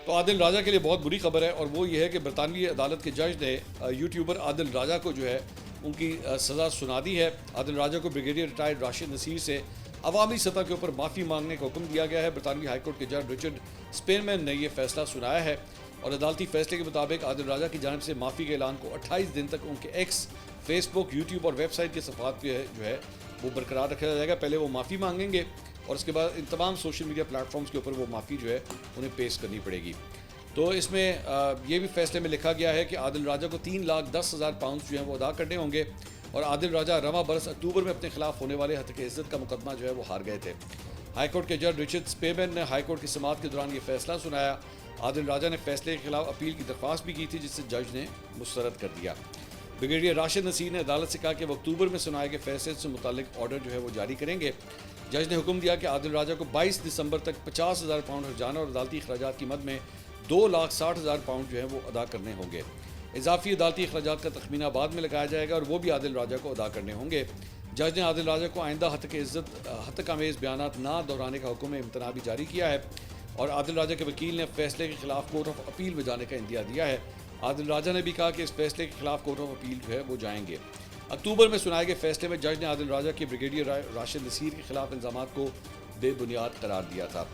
तो आदिल राजा के लिए बहुत बुरी खबर है, और वो ये है कि बरतानवी अदालत के जज ने यूट्यूबर आदिल राजा को जो है उनकी सज़ा सुना दी है। आदिल राजा को ब्रिगेडियर रिटायर्ड राशिद नसीर से अवामी सतह के ऊपर माफ़ी मांगने का हुक्म दिया गया है। बरतानवी हाईकोर्ट के जज रिचर्ड स्पेनमैन ने यह फैसला सुनाया है, और अदालती फैसले के मुताबिक आदिल राजा की जानिब से माफ़ी के ऐलान को 28 दिन तक उनके एक्स, फेसबुक, यूट्यूब और वेबसाइट के सफ़ात पे जो है वो बरकरार रखा जाएगा। पहले वो माफ़ी मांगेंगे और उसके बाद इन तमाम सोशल मीडिया प्लेटफॉर्म्स के ऊपर वो माफ़ी जो है उन्हें पेश करनी पड़ेगी। तो इसमें ये भी फैसले में लिखा गया है कि आदिल राजा को 3,10,000 पाउंड जो है वो अदा करने होंगे, और आदिल राजा रवा बरस अक्टूबर में अपने खिलाफ होने वाले हत्या की इज्जत का मुकदमा जो है वो हार गए थे। हाईकोर्ट के जज रिचर्ड स्पेनमैन ने हाईकोर्ट की समाअत के दौरान ये फैसला सुनाया। आदिल राजा ने फैसले के खिलाफ अपील की दरख्वास्त भी की थी, जिससे जज ने मुस्तरद कर दिया। ब्रिगेडियर राशिद नसीर ने अदालत से कहा कि वो अक्टूबर में सुनाए गए फैसले से मुतालिक ऑर्डर जो है वो जारी करेंगे। जज ने हुक्म दिया कि आदिल राजा को 22 दिसंबर तक 50,000 पाउंड हर्जाना और अदालती अखराजात की मद में 2,60,000 पाउंड जो है वो अदा करने होंगे। इजाफी अदालती अखराजात का तखमीना बाद में लगाया जाएगा, और वो भी आदिल राजा को अदा करने होंगे। जज ने आदिल राजा को आइंदा हत्या आमेज़ बयानात ना दोहराने का हुक्म इम्तना भी जारी किया है, और आदिल राजा के वकील ने फैसले के खिलाफ कोर्ट ऑफ अपील में जाने का इंदिया दिया है। आदिल राजा ने भी कहा कि इस फैसले के खिलाफ कोर्ट ऑफ अपील जो है वो जाएंगे। अक्टूबर में सुनाए गए फैसले में जज ने आदिल राजा के ब्रिगेडियर राशिद नसीर के खिलाफ इल्ज़ामात को बेबुनियाद करार दिया था।